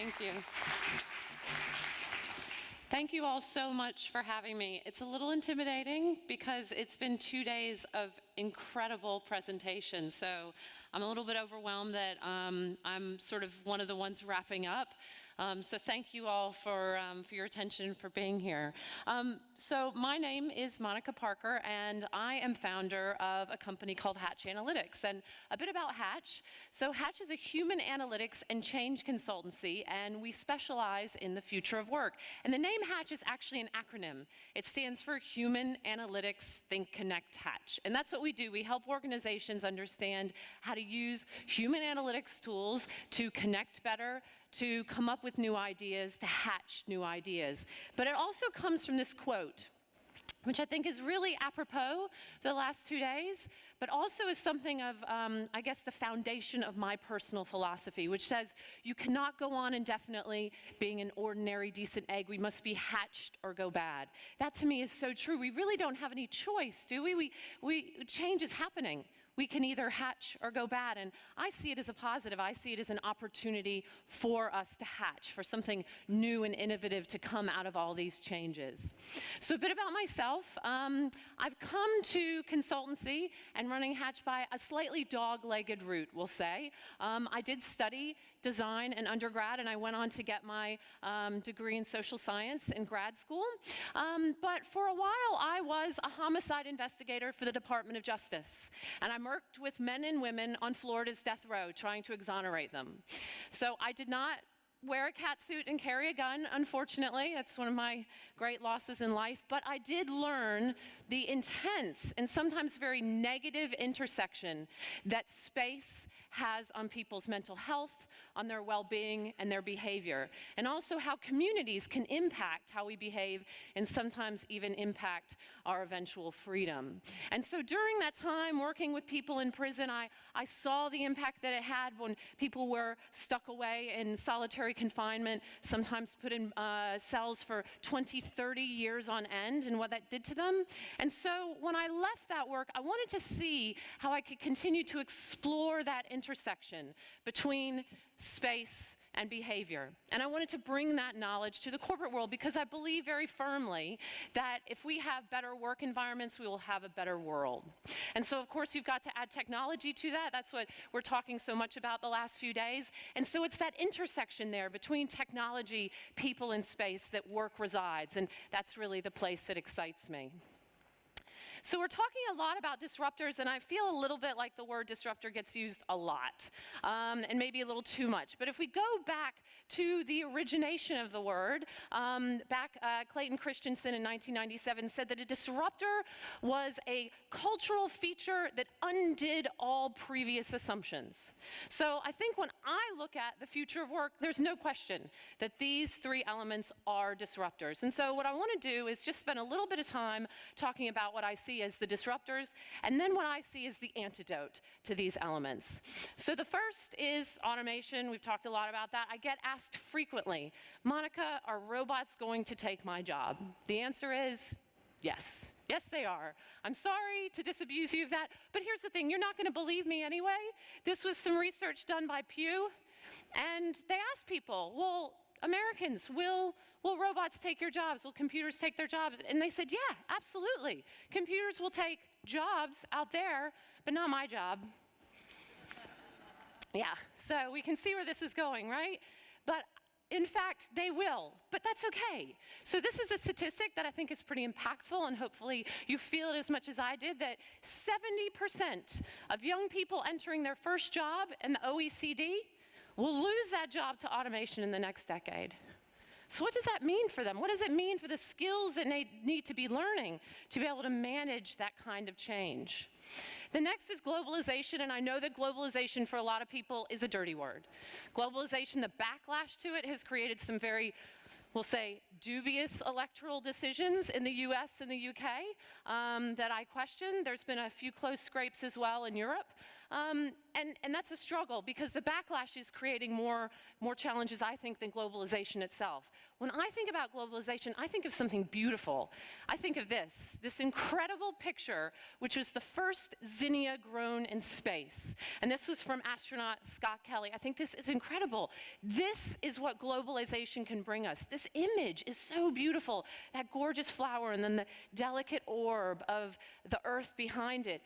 Thank you. Thank you all so much for having me. It's a little intimidating because it's been 2 days of incredible presentations, so I'm a little bit overwhelmed that I'm sort of one of the ones wrapping up. So thank you all for your attention, for being here. So my name is Monica Parker, and I am founder of a company called Hatch Analytics. And a bit about Hatch. So Hatch is a human analytics and change consultancy, and we specialize in the future of work. And the name Hatch is actually an acronym. It stands for Human Analytics Think Connect Hatch. And that's what we do. We help organizations understand how to use human analytics tools to connect better, to come up with new ideas, to hatch new ideas. But it also comes from this quote, which I think is really apropos the last 2 days, but also is something of, I guess, the foundation of my personal philosophy, which says, you cannot go on indefinitely being an ordinary, decent egg. We must be hatched or go bad. That to me is so true. We really don't have any choice, do we? Change is happening. We can either hatch or go bad, and I see it as a positive. I see it as an opportunity for us to hatch, for something new and innovative to come out of all these changes. So a bit about myself. I've come to consultancy and running Hatch by a slightly dog-legged route, we'll say. I did study design in undergrad, and I went on to get my degree in social science in grad school. But for a while, I was a homicide investigator for the Department of Justice, and I worked with men and women on Florida's death row trying to exonerate them. So I did not wear a catsuit and carry a gun, unfortunately. That's one of my great losses in life. But I did learn the intense and sometimes very negative intersection that space has on people's mental health, on their well-being, and their behavior. And also how communities can impact how we behave and sometimes even impact our eventual freedom. And so during that time working with people in prison, I saw the impact that it had when people were stuck away in solitary confinement, sometimes put in cells for 20, 30 years on end, and what that did to them. And so when I left that work, I wanted to see how I could continue to explore that intersection between space and behavior. And I wanted to bring that knowledge to the corporate world because I believe very firmly that if we have better work environments, we will have a better world. And so, of course, you've got to add technology to that. That's what we're talking so much about the last few days. And so it's that intersection there between technology, people, and space that work resides. And that's really the place that excites me. So we're talking a lot about disruptors, and I feel a little bit like the word disruptor gets used a lot, and maybe a little too much. But if we go back to the origination of the word, Clayton Christensen in 1997 said that a disruptor was a cultural feature that undid all previous assumptions. So I think when I look at the future of work, there's no question that these three elements are disruptors. And so what I want to do is just spend a little bit of time talking about what I see as the disruptors, and then what I see as the antidote to these elements. So the first is automation. We've talked a lot about that. I get asked frequently, Monica, are robots going to take my job? The answer is yes. Yes, they are. I'm sorry to disabuse you of that, but here's the thing. You're not going to believe me anyway. This was some research done by Pew, and they asked people, well, Americans, will robots take your jobs? Will computers take their jobs? And they said, yeah, absolutely. Computers will take jobs out there, but not my job. Yeah, so we can see where this is going, right? But in fact, they will, but that's okay. So this is a statistic that I think is pretty impactful, and hopefully you feel it as much as I did, that 70% of young people entering their first job in the OECD will lose that job to automation in the next decade. So what does that mean for them? What does it mean for the skills that they need to be learning to be able to manage that kind of change? The next is globalization, and I know that globalization for a lot of people is a dirty word. Globalization, the backlash to it has created some very, we'll say, dubious electoral decisions in the US and the UK that I question. There's been a few close scrapes as well in Europe. And that's a struggle because the backlash is creating more challenges, I think, than globalization itself. When I think about globalization, I think of something beautiful. I think of this incredible picture, which was the first zinnia grown in space. And this was from astronaut Scott Kelly. I think this is incredible. This is what globalization can bring us. This image is so beautiful. That gorgeous flower and then the delicate orb of the earth behind it.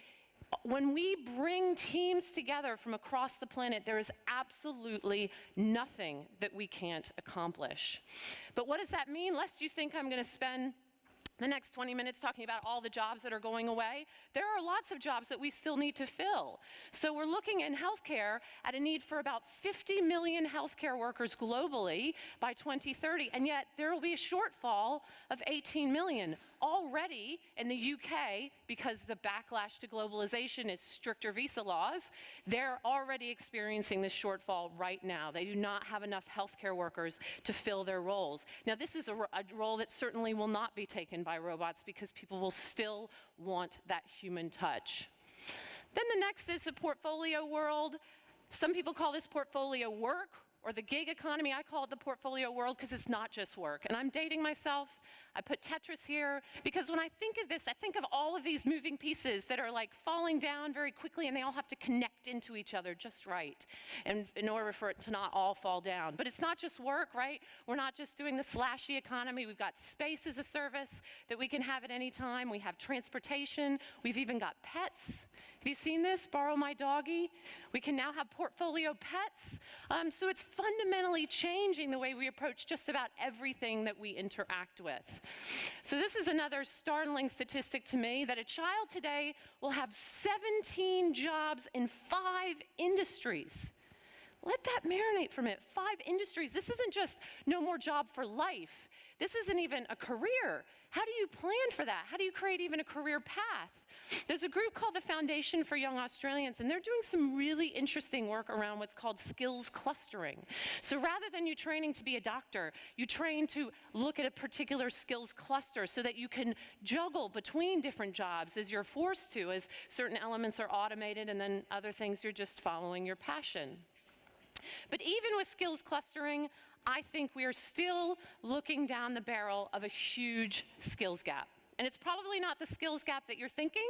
When we bring teams together from across the planet, there is absolutely nothing that we can't accomplish. But what does that mean? Lest you think I'm going to spend the next 20 minutes talking about all the jobs that are going away. There are lots of jobs that we still need to fill. So we're looking in healthcare at a need for about 50 million healthcare workers globally by 2030, and yet there will be a shortfall of 18 million. Already in the UK, because the backlash to globalization is stricter visa laws, they're already experiencing this shortfall right now. They do not have enough healthcare workers to fill their roles. Now, this is a role that certainly will not be taken by robots because people will still want that human touch. Then the next is the portfolio world. Some people call this portfolio work or the gig economy. I call it the portfolio world because it's not just work. And I'm dating myself. I put Tetris here because when I think of this, I think of all of these moving pieces that are like falling down very quickly and they all have to connect into each other just right and in order for it to not all fall down. But it's not just work, right? We're not just doing the slashy economy. We've got space as a service that we can have at any time. We have transportation. We've even got pets. Have you seen this? Borrow my doggy. We can now have portfolio pets. So it's fundamentally changing the way we approach just about everything that we interact with. So this is another startling statistic to me, that a child today will have 17 jobs in 5 industries. Let that marinate for a minute. 5 industries. This isn't just no more job for life. This isn't even a career. How do you plan for that? How do you create even a career path? There's a group called the Foundation for Young Australians, and they're doing some really interesting work around what's called skills clustering. So rather than you training to be a doctor, you train to look at a particular skills cluster so that you can juggle between different jobs as you're forced to, as certain elements are automated and then other things you're just following your passion. But even with skills clustering, I think we are still looking down the barrel of a huge skills gap. And it's probably not the skills gap that you're thinking.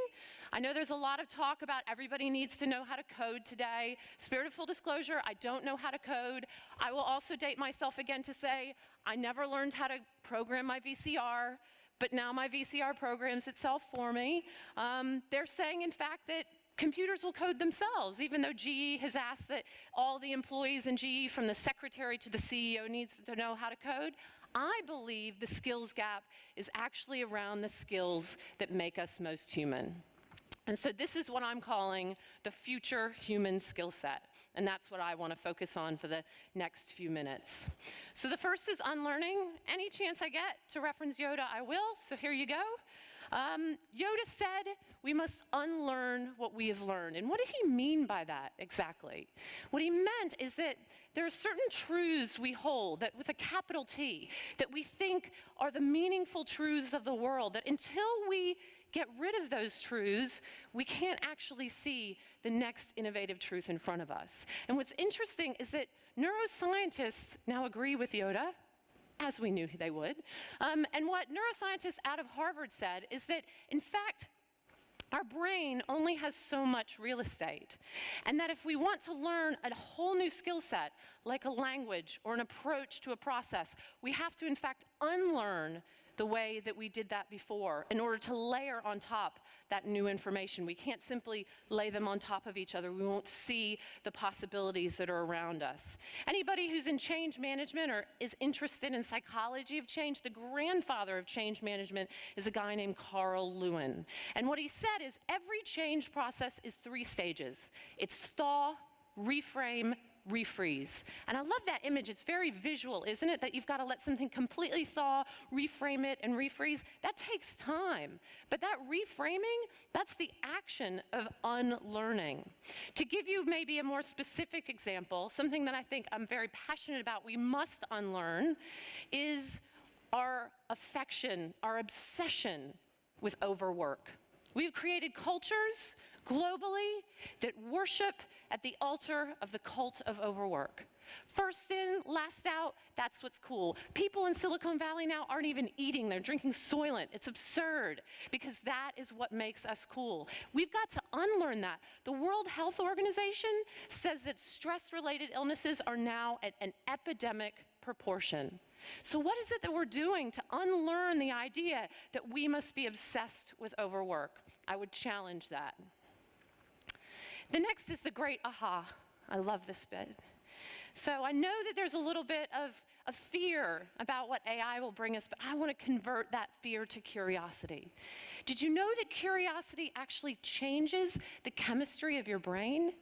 I know there's a lot of talk about everybody needs to know how to code today. Spirit of full disclosure, I don't know how to code. I will also date myself again to say I never learned how to program my VCR, but now my VCR programs itself for me. They're saying, in fact, that computers will code themselves, even though GE has asked that all the employees in GE, from the secretary to the CEO, needs to know how to code. I believe the skills gap is actually around the skills that make us most human. And so this is what I'm calling the future human skill set. And that's what I want to focus on for the next few minutes. So the first is unlearning. Any chance I get to reference Yoda, I will. So here you go. Yoda said we must unlearn what we have learned. And what did he mean by that exactly? What he meant is that there are certain truths we hold, that with a capital T, that we think are the meaningful truths of the world, that until we get rid of those truths, we can't actually see the next innovative truth in front of us. And what's interesting is that neuroscientists now agree with Yoda, as we knew they would. And what neuroscientists out of Harvard said is that, in fact, our brain only has so much real estate, and that if we want to learn a whole new skill set, like a language or an approach to a process, we have to, in fact, unlearn the way that we did that before in order to layer on top that new information. We can't simply lay them on top of each other. We won't see the possibilities that are around us. Anybody who's in change management or is interested in psychology of change, the grandfather of change management is a guy named Carl Lewin. And what he said is every change process is 3 stages. It's thaw, reframe, refreeze. And I love that image. It's very visual, isn't it? That you've got to let something completely thaw, reframe it, and refreeze. That takes time. But that reframing, that's the action of unlearning. To give you maybe a more specific example, something that I think I'm very passionate about, we must unlearn, is our affection, our obsession with overwork. We've created cultures globally that worship at the altar of the cult of overwork. First in, last out, that's what's cool. People in Silicon Valley now aren't even eating, they're drinking Soylent. It's absurd because that is what makes us cool. We've got to unlearn that. The World Health Organization says that stress-related illnesses are now at an epidemic proportion. So what is it that we're doing to unlearn the idea that we must be obsessed with overwork? I would challenge that. The next is the great aha. I love this bit. So I know that there's a little bit of fear about what AI will bring us, but I want to convert that fear to curiosity. Did you know that curiosity actually changes the chemistry of your brain?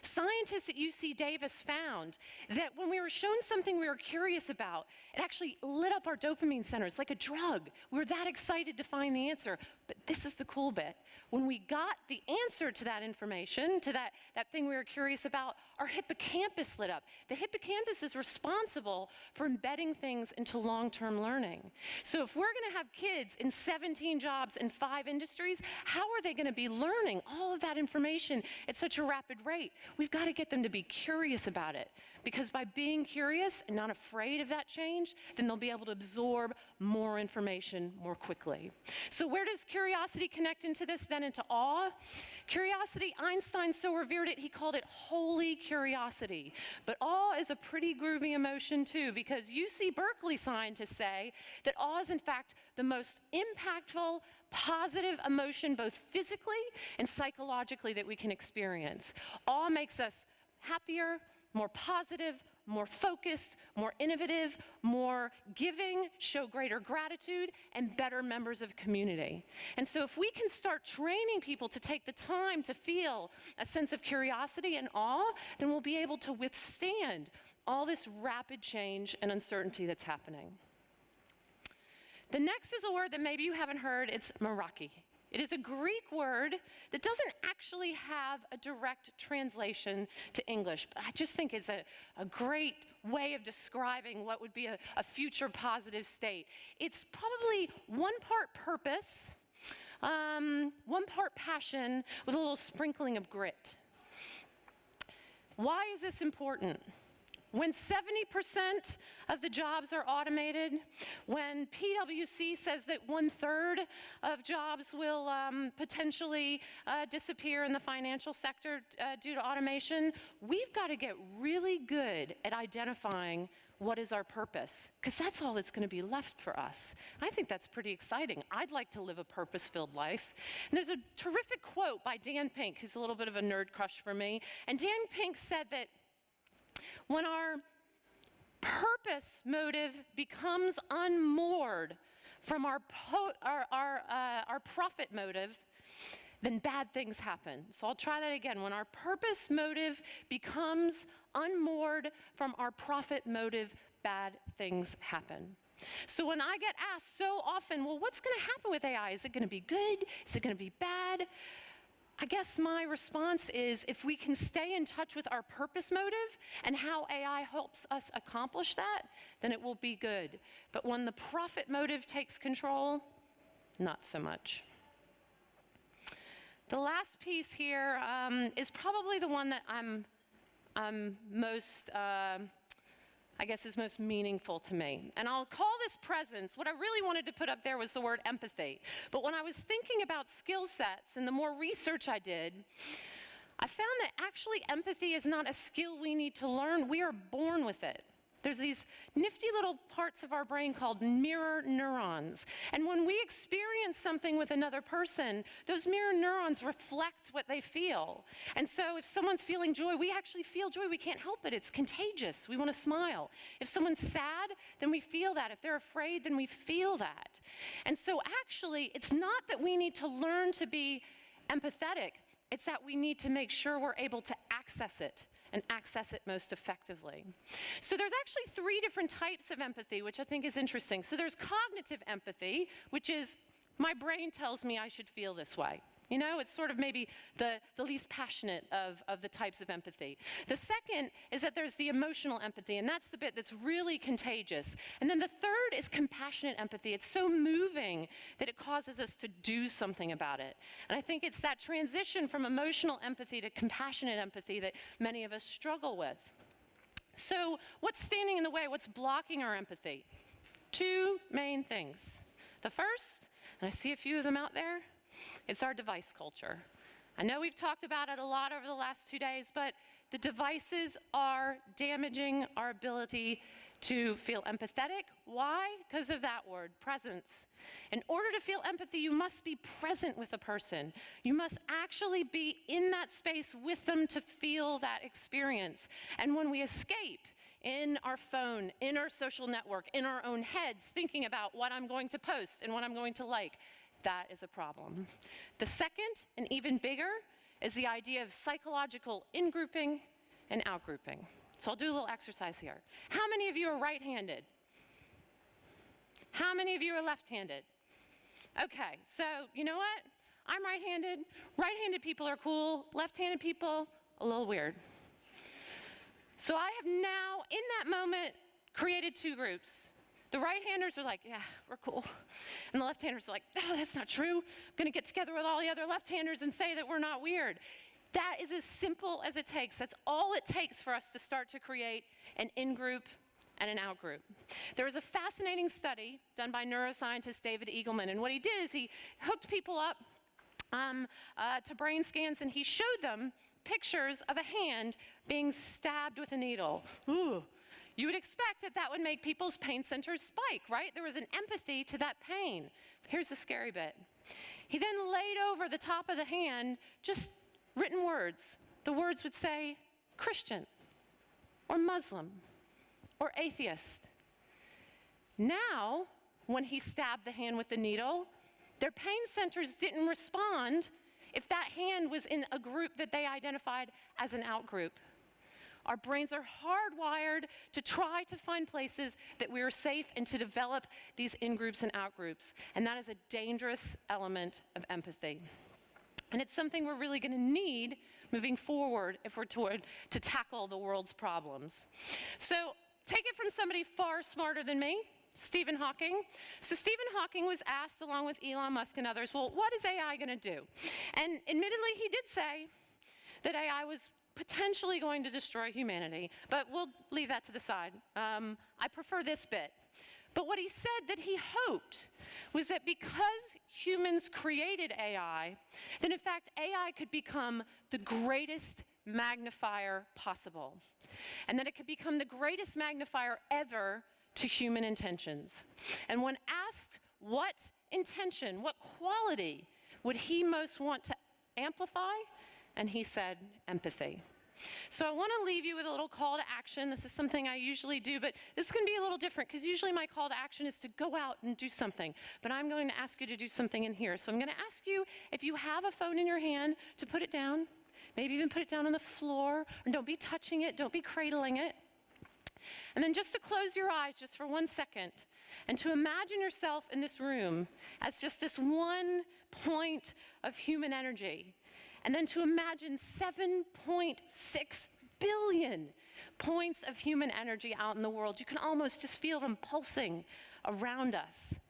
Scientists at UC Davis found that when we were shown something we were curious about, it actually lit up our dopamine centers like a drug. We were that excited to find the answer. But this is the cool bit. When we got the answer to that information, to that thing we were curious about, our hippocampus lit up. The hippocampus is responsible for embedding things into long-term learning. So if we're going to have kids in 17 jobs in 5 industries, how are they going to be learning all of that information at such a rapid rate? We've got to get them to be curious about it. Because by being curious and not afraid of that change, then they'll be able to absorb more information more quickly. So where does curiosity connect into this, then into awe? Curiosity, Einstein so revered it, he called it holy curiosity. But awe is a pretty groovy emotion too, because UC Berkeley scientists say that awe is in fact the most impactful, positive emotion, both physically and psychologically, that we can experience. Awe makes us happier, more positive, more focused, more innovative, more giving, show greater gratitude, and better members of community. And so if we can start training people to take the time to feel a sense of curiosity and awe, then we'll be able to withstand all this rapid change and uncertainty that's happening. The next is a word that maybe you haven't heard. It's Meraki. It is a Greek word that doesn't actually have a direct translation to English, but I just think it's a great way of describing what would be a future positive state. It's probably one part purpose, one part passion, with a little sprinkling of grit. Why is this important? When 70% of the jobs are automated, when PwC says that 1/3 of jobs will potentially disappear in the financial sector due to automation, we've got to get really good at identifying what is our purpose, because that's all that's going to be left for us. I think that's pretty exciting. I'd like to live a purpose-filled life. And there's a terrific quote by Dan Pink, who's a little bit of a nerd crush for me, and Dan Pink said that when our purpose motive becomes unmoored from our profit motive, then bad things happen. So I'll try that again. When our purpose motive becomes unmoored from our profit motive, bad things happen. So when I get asked so often, well, what's going to happen with AI? Is it going to be good? Is it going to be bad? I guess my response is, if we can stay in touch with our purpose motive and how AI helps us accomplish that, then it will be good. But when the profit motive takes control, not so much. The last piece here is probably the one that I'm most, I guess, is most meaningful to me. And I'll call this presence. What I really wanted to put up there was the word empathy. But when I was thinking about skill sets and the more research I did, I found that actually empathy is not a skill we need to learn. We are born with it. There's these nifty little parts of our brain called mirror neurons. And when we experience something with another person, those mirror neurons reflect what they feel. And so if someone's feeling joy, we actually feel joy. We can't help it. It's contagious. We want to smile. If someone's sad, then we feel that. If they're afraid, then we feel that. And so actually, it's not that we need to learn to be empathetic. It's that we need to make sure we're able to access it and access it most effectively. So there's actually 3 different types of empathy, which I think is interesting. So there's cognitive empathy, which is my brain tells me I should feel this way. You know, it's sort of maybe the least passionate of the types of empathy. The second is that there's the emotional empathy, and that's the bit that's really contagious. And then the third is compassionate empathy. It's so moving that it causes us to do something about it. And I think it's that transition from emotional empathy to compassionate empathy that many of us struggle with. So what's standing in the way? What's blocking our empathy? Two main things. The first, and I see a few of them out there, it's our device culture. I know we've talked about it a lot over the last 2 days, but the devices are damaging our ability to feel empathetic. Why? Because of that word, presence. In order to feel empathy, you must be present with a person. You must actually be in that space with them to feel that experience. And when we escape in our phone, in our social network, in our own heads, thinking about what I'm going to post and what I'm going to like, that is a problem. The second, and even bigger, is the idea of psychological in-grouping and out-grouping. So I'll do a little exercise here. How many of you are right-handed? How many of you are left-handed? Okay, so you know what? I'm right-handed. Right-handed people are cool. Left-handed people, a little weird. So I have now, in that moment, created two groups. The right-handers are like, yeah, we're cool. And the left-handers are like, no, that's not true. I'm going to get together with all the other left-handers and say that we're not weird. That is as simple as it takes. That's all it takes for us to start to create an in-group and an out-group. There was a fascinating study done by neuroscientist David Eagleman, and what he did is he hooked people up to brain scans, and he showed them pictures of a hand being stabbed with a needle. Ooh. You would expect that that would make people's pain centers spike, right? There was an empathy to that pain. Here's the scary bit. He then laid over the top of the hand just written words. The words would say Christian, or Muslim, or atheist. Now, when he stabbed the hand with the needle, their pain centers didn't respond if that hand was in a group that they identified as an out-group. Our brains are hardwired to try to find places that we are safe and to develop these in-groups and out-groups. And that is a dangerous element of empathy. And it's something we're really going to need moving forward if we're to tackle the world's problems. So take it from somebody far smarter than me, Stephen Hawking. So Stephen Hawking was asked, along with Elon Musk and others, well, what is AI going to do? And admittedly, he did say that AI was potentially going to destroy humanity, but we'll leave that to the side. I prefer this bit. But what he said that he hoped was that because humans created AI, then in fact AI could become the greatest magnifier possible, and that it could become the greatest magnifier ever to human intentions. And when asked what intention, what quality would he most want to amplify, and he said empathy. So I want to leave you with a little call to action. This is something I usually do, but this can be a little different because usually my call to action is to go out and do something. But I'm going to ask you to do something in here. So I'm going to ask you, if you have a phone in your hand, to put it down. Maybe even put it down on the floor. Or don't be touching it. Don't be cradling it. And then just to close your eyes just for 1 second and to imagine yourself in this room as just this one point of human energy. And then to imagine 7.6 billion points of human energy out in the world. You can almost just feel them pulsing around us.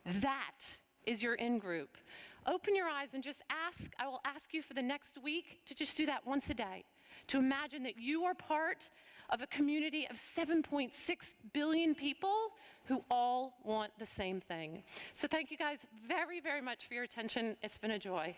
That is your in-group. Open your eyes and just ask. I will ask you for the next week to just do that once a day. To imagine that you are part of a community of 7.6 billion people who all want the same thing. So thank you guys very, very much for your attention. It's been a joy.